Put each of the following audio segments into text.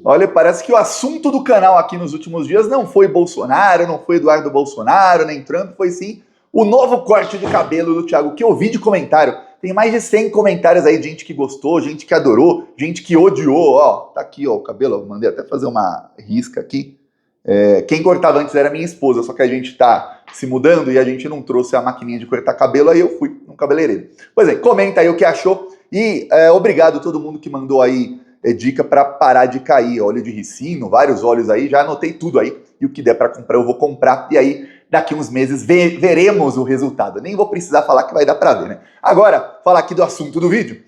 Olha, parece que o assunto do canal aqui nos últimos dias não foi Bolsonaro, não foi Eduardo Bolsonaro, nem Trump, foi sim o novo corte de cabelo do Thiago, que eu vi de comentário. Tem mais de 100 comentários aí de gente que gostou, gente que adorou, gente que odiou. Ó, tá aqui ó, o cabelo, eu mandei até fazer uma risca aqui. Quem cortava antes era minha esposa, só que a gente tá se mudando e a gente não trouxe a maquininha de cortar cabelo, aí eu fui no cabeleireiro. Pois é, comenta aí o que achou e obrigado a todo mundo que mandou aí dica para parar de cair, óleo de ricino, vários óleos aí, já anotei tudo aí, e o que der para comprar eu vou comprar, e aí daqui uns meses veremos o resultado. Nem vou precisar falar que vai dar para ver, né? Agora, falar aqui do assunto do vídeo,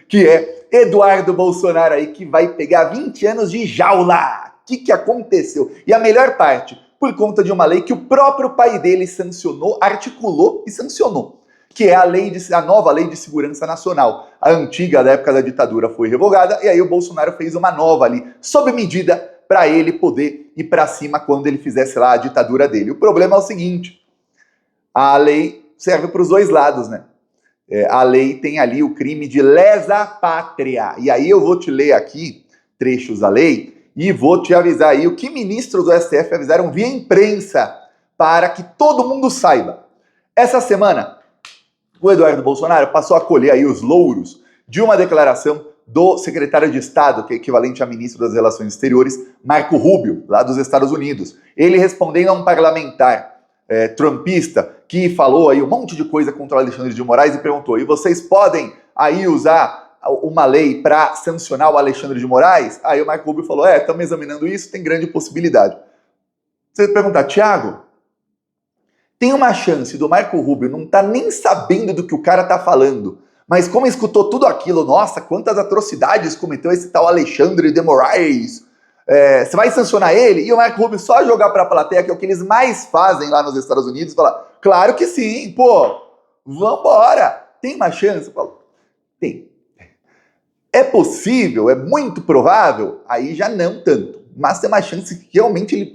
que é Eduardo Bolsonaro aí, que vai pegar 20 anos de jaula. O que aconteceu? E a melhor parte, por conta de uma lei que o próprio pai dele sancionou, articulou e sancionou, que é a nova Lei de Segurança Nacional. A antiga, da época da ditadura, foi revogada, e aí o Bolsonaro fez uma nova ali, sob medida, para ele poder ir para cima quando ele fizesse lá a ditadura dele. O problema é o seguinte, a lei serve para os dois lados, né? A lei tem ali o crime de lesa pátria. E aí eu vou te ler aqui trechos da lei e vou te avisar aí o que ministros do STF avisaram via imprensa para que todo mundo saiba. Essa semana, o Eduardo Bolsonaro passou a colher aí os louros de uma declaração do secretário de Estado, que é equivalente a ministro das Relações Exteriores, Marco Rubio, lá dos Estados Unidos. Ele respondendo a um parlamentar trumpista que falou aí um monte de coisa contra o Alexandre de Moraes e perguntou, e vocês podem aí usar uma lei para sancionar o Alexandre de Moraes? Aí o Marco Rubio falou, estamos examinando isso, tem grande possibilidade. Você perguntar, Thiago, tem uma chance do Marco Rubio não estar nem sabendo do que o cara tá falando, mas como escutou tudo aquilo, nossa, quantas atrocidades cometeu esse tal Alexandre de Moraes, você vai sancionar ele? E o Marco Rubio só jogar pra plateia, que é o que eles mais fazem lá nos Estados Unidos, falar, claro que sim, pô, vambora, tem uma chance? Eu falo, tem. É possível? É muito provável? Aí já não tanto, mas tem uma chance que realmente ele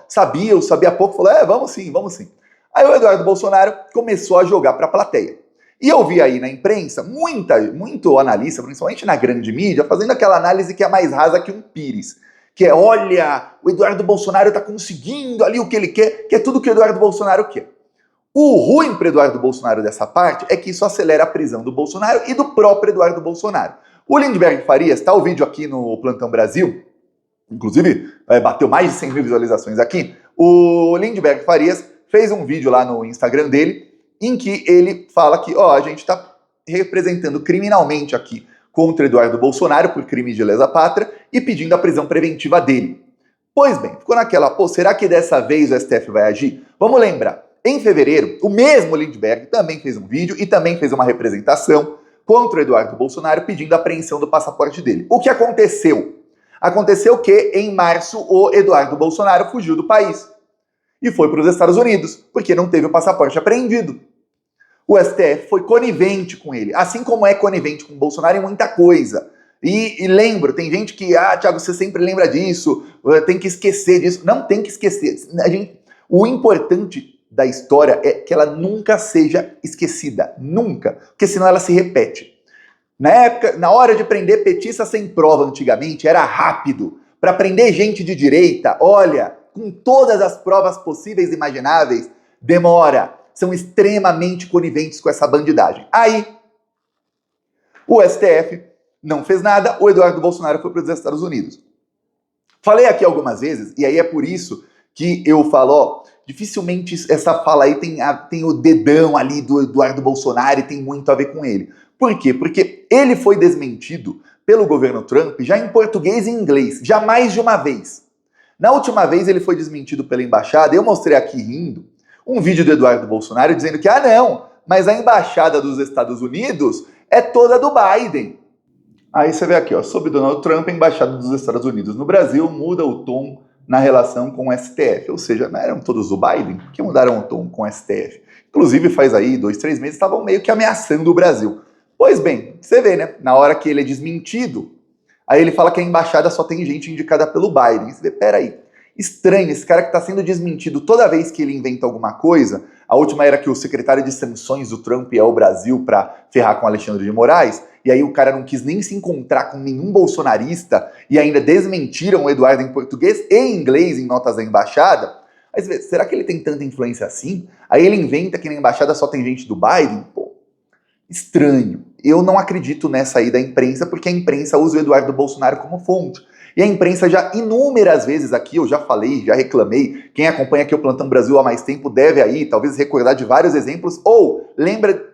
sabia pouco, falou, vamos sim, vamos sim. Aí o Eduardo Bolsonaro começou a jogar para a plateia. E eu vi aí na imprensa muito analista, principalmente na grande mídia, fazendo aquela análise que é mais rasa que um pires. Que é, olha, o Eduardo Bolsonaro está conseguindo ali o que ele quer, que é tudo que o Eduardo Bolsonaro quer. O ruim para Eduardo Bolsonaro dessa parte é que isso acelera a prisão do Bolsonaro e do próprio Eduardo Bolsonaro. O Lindbergh Farias, tá o vídeo aqui no Plantão Brasil, inclusive bateu mais de 100 mil visualizações aqui, o Lindbergh Farias fez um vídeo lá no Instagram dele, em que ele fala que, a gente está representando criminalmente aqui contra Eduardo Bolsonaro por crime de lesa pátria e pedindo a prisão preventiva dele. Pois bem, ficou naquela, será que dessa vez o STF vai agir? Vamos lembrar, em fevereiro, o mesmo Lindbergh também fez um vídeo e também fez uma representação contra o Eduardo Bolsonaro pedindo a apreensão do passaporte dele. O que aconteceu? Aconteceu que, em março, o Eduardo Bolsonaro fugiu do país e foi para os Estados Unidos, porque não teve o passaporte apreendido. O STF foi conivente com ele, assim como é conivente com o Bolsonaro em muita coisa. E lembro, tem gente que, Thiago, você sempre lembra disso, tem que esquecer disso. Não tem que esquecer. O importante da história é que ela nunca seja esquecida, nunca, porque senão ela se repete. Na hora de prender petista sem prova antigamente, era rápido. Para prender gente de direita, olha, com todas as provas possíveis e imagináveis, demora. São extremamente coniventes com essa bandidagem. Aí, o STF não fez nada, o Eduardo Bolsonaro foi para os Estados Unidos. Falei aqui algumas vezes, e aí é por isso que eu falo, dificilmente essa fala aí tem o dedão ali do Eduardo Bolsonaro e tem muito a ver com ele. Por quê? Porque ele foi desmentido pelo governo Trump já em português e inglês, já mais de uma vez. Na última vez ele foi desmentido pela embaixada, eu mostrei aqui rindo, um vídeo do Eduardo Bolsonaro dizendo que, não, mas a embaixada dos Estados Unidos é toda do Biden. Aí você vê aqui, sob Donald Trump, a embaixada dos Estados Unidos no Brasil muda o tom na relação com o STF. Ou seja, não eram todos do Biden? Por que mudaram o tom com o STF? Inclusive, faz aí 2, 3 meses, estavam meio que ameaçando o Brasil. Pois bem, você vê, né? Na hora que ele é desmentido, aí ele fala que a embaixada só tem gente indicada pelo Biden. Você vê, peraí, estranho, esse cara que está sendo desmentido toda vez que ele inventa alguma coisa. A última era que o secretário de sanções do Trump é o Brasil para ferrar com Alexandre de Moraes. e aí o cara não quis nem se encontrar com nenhum bolsonarista e ainda desmentiram o Eduardo em português e inglês em notas da embaixada. Aí você vê, será que ele tem tanta influência assim? Aí ele inventa que na embaixada só tem gente do Biden? Pô, estranho. Eu não acredito nessa aí da imprensa, porque a imprensa usa o Eduardo Bolsonaro como fonte. E a imprensa já inúmeras vezes aqui, eu já falei, já reclamei, quem acompanha aqui o Plantão Brasil há mais tempo deve aí, talvez recordar de vários exemplos, ou lembra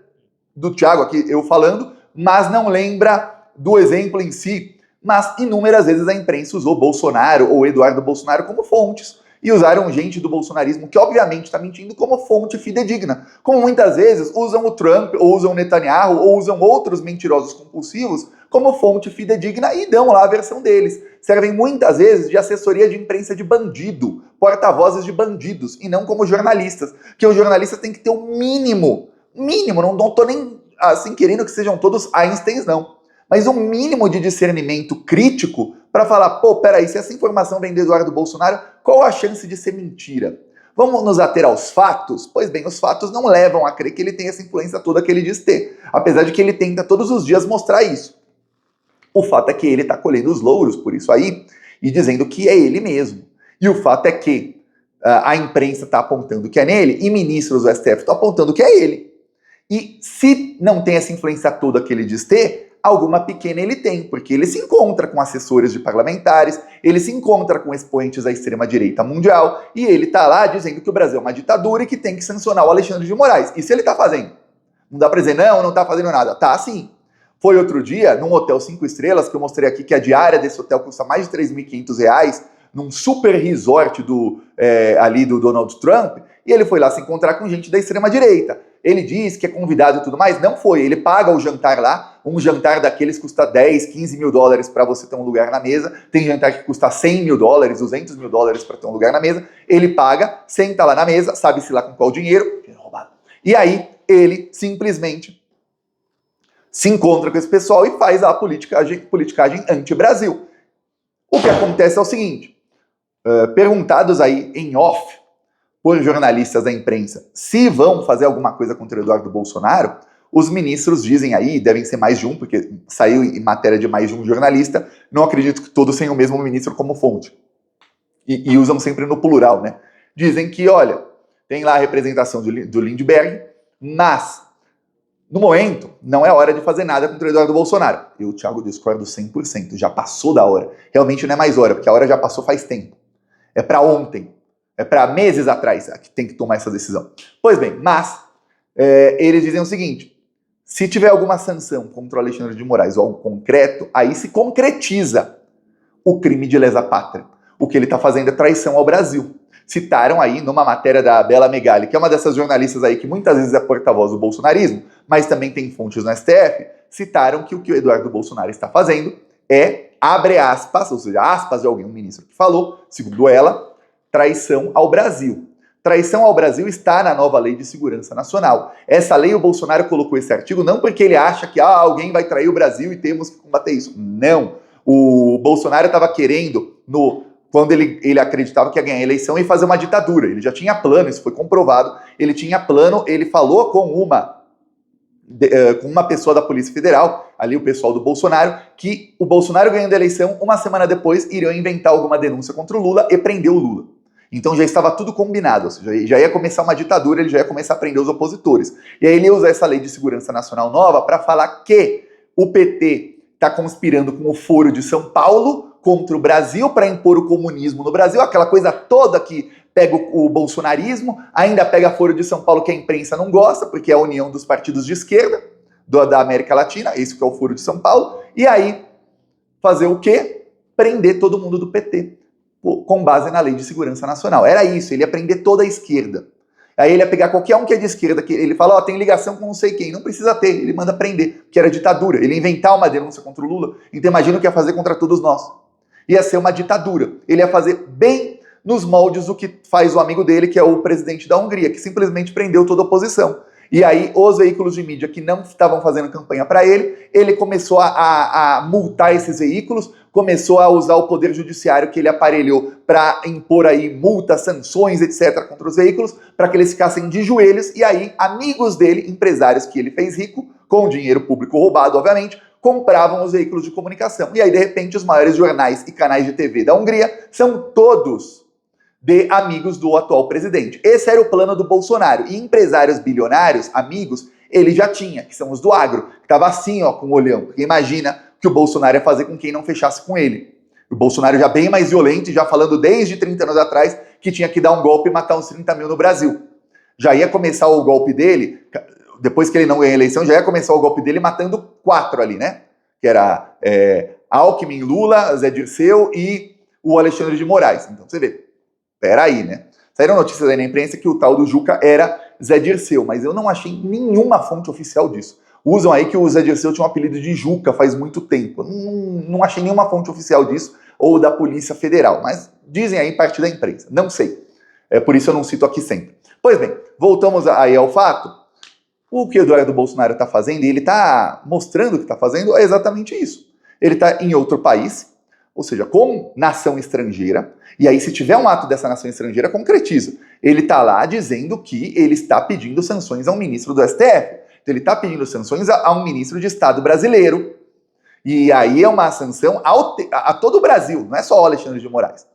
do Thiago aqui eu falando, mas não lembra do exemplo em si. Mas inúmeras vezes a imprensa usou Bolsonaro ou Eduardo Bolsonaro como fontes. E usaram gente do bolsonarismo, que obviamente está mentindo, como fonte fidedigna. Como muitas vezes usam o Trump, ou usam o Netanyahu, ou usam outros mentirosos compulsivos como fonte fidedigna e dão lá a versão deles. Servem muitas vezes de assessoria de imprensa de bandido, porta-vozes de bandidos, e não como jornalistas. Que os jornalistas têm que ter o mínimo, não tô nem assim querendo que sejam todos Einsteins, não. Mas um mínimo de discernimento crítico para falar, pô, peraí, se essa informação vem do Eduardo Bolsonaro, qual a chance de ser mentira? Vamos nos ater aos fatos? Pois bem, os fatos não levam a crer que ele tem essa influência toda que ele diz ter, apesar de que ele tenta todos os dias mostrar isso. O fato é que ele está colhendo os louros por isso aí e dizendo que é ele mesmo. E o fato é que a imprensa está apontando que é nele e ministros do STF estão apontando que é ele. E se não tem essa influência toda que ele diz ter, alguma pequena ele tem, porque ele se encontra com assessores de parlamentares, ele se encontra com expoentes da extrema-direita mundial, e ele tá lá dizendo que o Brasil é uma ditadura e que tem que sancionar o Alexandre de Moraes. Isso ele tá fazendo. Não dá pra dizer, não tá fazendo nada. Tá sim. Foi outro dia, num hotel 5 estrelas, que eu mostrei aqui que a diária desse hotel custa mais de R$3.500, num super resort ali do Donald Trump, e ele foi lá se encontrar com gente da extrema-direita. Ele diz que é convidado e tudo mais, não foi, ele paga o jantar lá, um jantar daqueles custa 10, 15 mil dólares para você ter um lugar na mesa, tem jantar que custa 100 mil dólares, 200 mil dólares para ter um lugar na mesa, ele paga, senta lá na mesa, sabe-se lá com qual dinheiro, e aí ele simplesmente se encontra com esse pessoal e faz a politicagem anti-Brasil. O que acontece é o seguinte, perguntados aí em off, por jornalistas da imprensa, se vão fazer alguma coisa contra o Eduardo Bolsonaro, os ministros dizem aí, devem ser mais de um, porque saiu em matéria de mais de um jornalista, não acredito que todos tenham o mesmo ministro como fonte. E usam sempre no plural, né? Dizem que, olha, tem lá a representação do Lindbergh, mas, no momento, não é hora de fazer nada contra o Eduardo Bolsonaro. Eu, Thiago, discordo 100%, já passou da hora. Realmente não é mais hora, porque a hora já passou faz tempo. É para ontem. É para meses atrás que tem que tomar essa decisão. Pois bem, mas eles dizem o seguinte, se tiver alguma sanção contra o Alexandre de Moraes ou algo concreto, aí se concretiza o crime de lesa pátria. O que ele está fazendo é traição ao Brasil. Citaram aí numa matéria da Bela Megali, que é uma dessas jornalistas aí que muitas vezes é porta-voz do bolsonarismo, mas também tem fontes no STF, citaram que o Eduardo Bolsonaro está fazendo é, abre aspas, ou seja, aspas de alguém, um ministro que falou, segundo ela, traição ao Brasil. Traição ao Brasil está na nova Lei de Segurança Nacional. Essa lei, o Bolsonaro colocou esse artigo não porque ele acha que alguém vai trair o Brasil e temos que combater isso. Não. O Bolsonaro estava querendo, quando ele acreditava que ia ganhar a eleição, e fazer uma ditadura. Ele já tinha plano, isso foi comprovado. Ele tinha plano, ele falou com uma pessoa da Polícia Federal, ali o pessoal do Bolsonaro, que o Bolsonaro ganhando a eleição, uma semana depois iriam inventar alguma denúncia contra o Lula e prender o Lula. Então já estava tudo combinado, ou seja, já ia começar uma ditadura, ele já ia começar a prender os opositores. E aí ele usa essa Lei de Segurança Nacional nova para falar que o PT está conspirando com o Foro de São Paulo contra o Brasil para impor o comunismo no Brasil, aquela coisa toda que pega o bolsonarismo, ainda pega Foro de São Paulo que a imprensa não gosta, porque é a união dos partidos de esquerda da América Latina, esse que é o Foro de São Paulo, e aí fazer o quê? Prender todo mundo do PT, com base na Lei de Segurança Nacional. Era isso, ele ia prender toda a esquerda. Aí ele ia pegar qualquer um que é de esquerda, que ele fala, tem ligação com não sei quem, não precisa ter, ele manda prender, que era ditadura. Ele ia inventar uma denúncia contra o Lula, então imagina o que ia fazer contra todos nós. Ia ser uma ditadura. Ele ia fazer bem nos moldes do que faz o amigo dele, que é o presidente da Hungria, que simplesmente prendeu toda a oposição. E aí, os veículos de mídia que não estavam fazendo campanha para ele começou a multar esses veículos, começou a usar o poder judiciário que ele aparelhou para impor aí multas, sanções, etc., contra os veículos, para que eles ficassem de joelhos, e aí amigos dele, empresários que ele fez rico, com dinheiro público roubado, obviamente, compravam os veículos de comunicação. E aí, de repente, os maiores jornais e canais de TV da Hungria são todos de amigos do atual presidente. Esse era o plano do Bolsonaro. E empresários bilionários, amigos, ele já tinha, que são os do agro, que estava assim, ó, com o olhão. Porque imagina que o Bolsonaro ia fazer com quem não fechasse com ele. O Bolsonaro já bem mais violento, já falando desde 30 anos atrás que tinha que dar um golpe e matar uns 30 mil no Brasil. Já ia começar o golpe dele, depois que ele não ganhou a eleição, já ia começar o golpe dele matando 4 ali, né? Que era Alckmin, Lula, Zé Dirceu e o Alexandre de Moraes. Então você vê, peraí, né? Saíram notícias aí na imprensa que o tal do Juca era Zé Dirceu, mas eu não achei nenhuma fonte oficial disso. Usam aí que o Zé Dirceu tinha um apelido de Juca faz muito tempo. Não achei nenhuma fonte oficial disso, ou da Polícia Federal, mas dizem aí parte da imprensa. Não sei. Por isso eu não cito aqui sempre. Pois bem, voltamos aí ao fato. O que o Eduardo Bolsonaro está fazendo, e ele está mostrando que está fazendo, é exatamente isso. Ele está em outro país, ou seja, com nação estrangeira, e aí se tiver um ato dessa nação estrangeira, concretiza. Ele está lá dizendo que ele está pedindo sanções a um ministro do STF. Então ele está pedindo sanções a um ministro de Estado brasileiro. E aí é uma sanção a todo o Brasil, não é só o Alexandre de Moraes.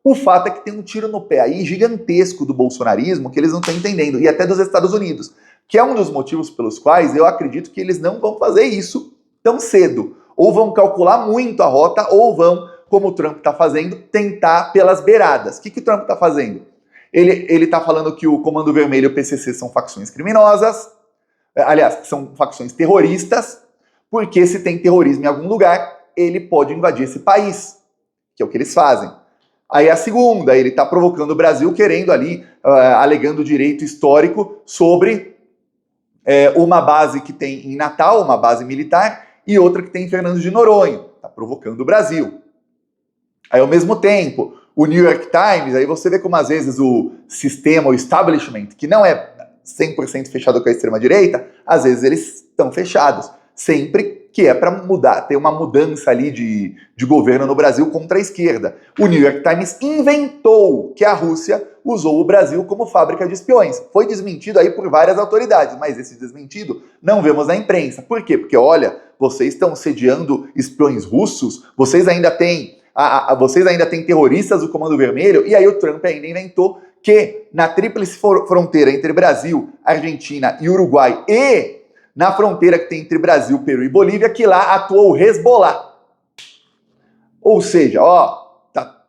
O fato é que tem um tiro no pé aí gigantesco do bolsonarismo que eles não estão entendendo, e até dos Estados Unidos, que é um dos motivos pelos quais eu acredito que eles não vão fazer isso tão cedo. Ou vão calcular muito a rota, ou vão, como o Trump está fazendo, tentar pelas beiradas. O que o Trump está fazendo? Ele está falando que o Comando Vermelho e o PCC são facções criminosas, aliás, são facções terroristas, porque se tem terrorismo em algum lugar, ele pode invadir esse país, que é o que eles fazem. Aí a segunda, ele está provocando o Brasil, querendo ali, alegando direito histórico sobre uma base que tem em Natal, uma base militar, e outra que tem em Fernando de Noronha. Está provocando o Brasil. Aí, ao mesmo tempo, o New York Times, aí você vê como às vezes o sistema, o establishment, que não é 100% fechado com a extrema-direita, às vezes eles estão fechados. Sempre que é para mudar, ter uma mudança ali de governo no Brasil contra a esquerda. O New York Times inventou que a Rússia usou o Brasil como fábrica de espiões. Foi desmentido aí por várias autoridades, mas esse desmentido não vemos na imprensa. Por quê? Porque, olha, vocês estão sediando espiões russos, vocês ainda têm terroristas do Comando Vermelho, e aí o Trump ainda inventou que na tríplice fronteira entre Brasil, Argentina e Uruguai e na fronteira que tem entre Brasil, Peru e Bolívia, que lá atuou o Hezbollah. Ou seja,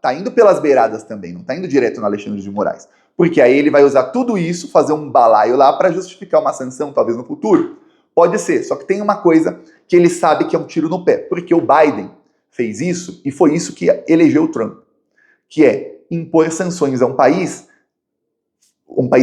tá indo pelas beiradas também, não tá indo direto no Alexandre de Moraes. Porque aí ele vai usar tudo isso, fazer um balaio lá para justificar uma sanção, talvez no futuro. Pode ser, só que tem uma coisa que ele sabe que é um tiro no pé, porque o Biden fez isso e foi isso que elegeu o Trump, que é impor sanções a um país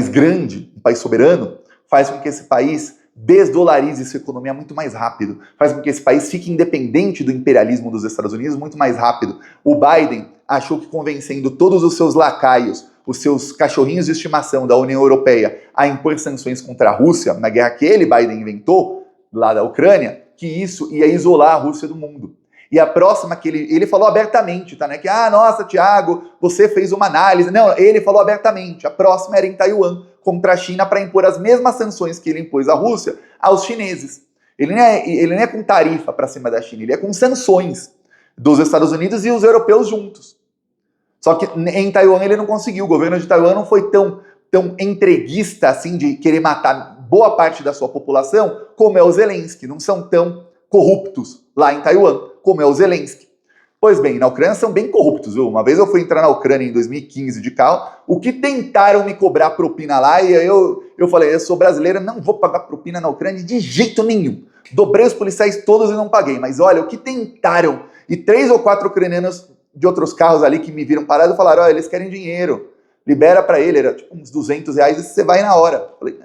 grande, um país soberano, faz com que esse país desdolarize sua economia muito mais rápido, faz com que esse país fique independente do imperialismo dos Estados Unidos muito mais rápido. O Biden achou que convencendo todos os seus lacaios, os seus cachorrinhos de estimação da União Europeia a impor sanções contra a Rússia, na guerra que Biden inventou, lá da Ucrânia, que isso ia isolar a Rússia do mundo. E a próxima que ele falou abertamente, tá, né? Que, nossa, Thiago, você fez uma análise. Não, ele falou abertamente. A próxima era em Taiwan, contra a China, para impor as mesmas sanções que ele impôs à Rússia aos chineses. Ele não é com tarifa para cima da China, ele é com sanções dos Estados Unidos e os europeus juntos. Só que em Taiwan ele não conseguiu. O governo de Taiwan não foi tão entreguista assim de querer matar boa parte da sua população como é o Zelensky. Não são tão corruptos lá em Taiwan como é o Zelensky. Pois bem, na Ucrânia são bem corruptos, viu? Uma vez eu fui entrar na Ucrânia em 2015 de carro, o que tentaram me cobrar propina lá, e eu falei, eu sou brasileiro, não vou pagar propina na Ucrânia de jeito nenhum. Dobrei os policiais todos e não paguei, mas olha, o que tentaram, e 3 ou 4 ucranianos de outros carros ali que me viram parado falaram, eles querem dinheiro, libera pra ele, era tipo uns R$200 e você vai na hora. Eu falei,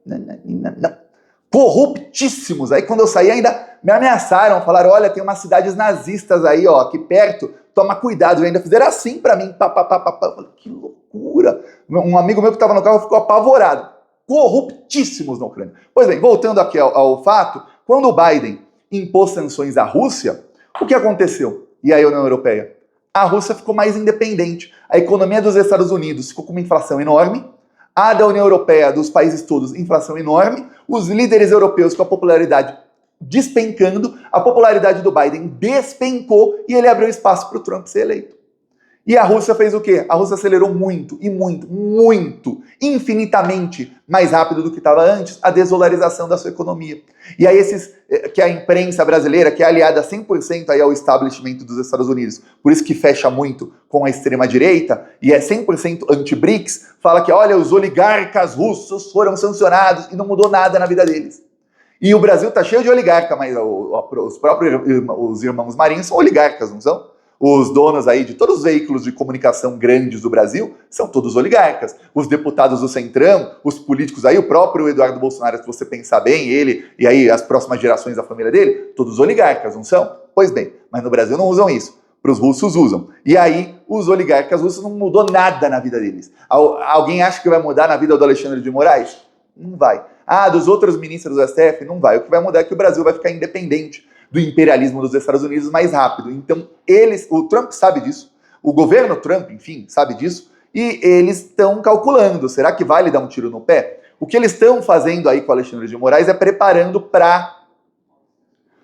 não. Corruptíssimos. Aí quando eu saí ainda me ameaçaram, falaram, olha, tem umas cidades nazistas aí, aqui perto, toma cuidado. E ainda fizeram assim pra mim, falei, que loucura. Um amigo meu que estava no carro ficou apavorado. Corruptíssimos na Ucrânia. Pois bem, voltando aqui ao fato, quando o Biden impôs sanções à Rússia, o que aconteceu? E a União Europeia? A Rússia ficou mais independente. A economia dos Estados Unidos ficou com uma inflação enorme, a da União Europeia, dos países todos, inflação enorme, os líderes europeus com a popularidade despencando, a popularidade do Biden despencou e ele abriu espaço para o Trump ser eleito. E a Rússia fez o quê? A Rússia acelerou muito, infinitamente mais rápido do que estava antes, a desdolarização da sua economia. E aí que a imprensa brasileira, que é aliada 100% aí ao establishment dos Estados Unidos, por isso que fecha muito com a extrema-direita, e é 100% anti-BRICS, fala que, olha, os oligarcas russos foram sancionados e não mudou nada na vida deles. E o Brasil tá cheio de oligarca, mas os próprios irmãos Marinho são oligarcas, não são? Os donos aí de todos os veículos de comunicação grandes do Brasil são todos oligarcas. Os deputados do Centrão, os políticos aí, o próprio Eduardo Bolsonaro, se você pensar bem, ele e aí as próximas gerações da família dele, todos oligarcas, não são? Pois bem, mas no Brasil não usam isso. Para os russos usam. E aí, os oligarcas russos não mudou nada na vida deles. Alguém acha que vai mudar na vida do Alexandre de Moraes? Não vai. Ah, dos outros ministros do STF? Não vai. O que vai mudar é que o Brasil vai ficar independente do imperialismo dos Estados Unidos mais rápido. Então, o Trump sabe disso, o governo Trump, enfim, sabe disso, e eles estão calculando, será que vai lhe dar um tiro no pé? O que eles estão fazendo aí com o Alexandre de Moraes é preparando para,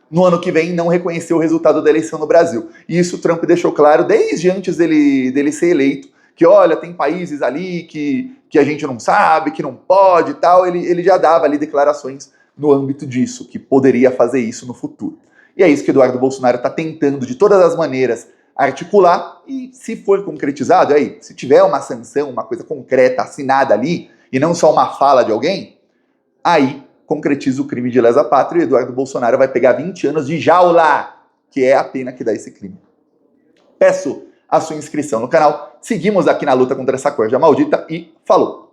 no ano que vem, não reconhecer o resultado da eleição no Brasil. E isso o Trump deixou claro desde antes dele ser eleito, que olha, tem países ali que a gente não sabe, que não pode e tal, ele já dava ali declarações no âmbito disso, que poderia fazer isso no futuro. E é isso que Eduardo Bolsonaro está tentando, de todas as maneiras, articular, e se for concretizado, aí, se tiver uma sanção, uma coisa concreta, assinada ali, e não só uma fala de alguém, aí concretiza o crime de lesa pátria e Eduardo Bolsonaro vai pegar 20 anos de jaula, que é a pena que dá esse crime. Peço a sua inscrição no canal, seguimos aqui na luta contra essa corja maldita e falou!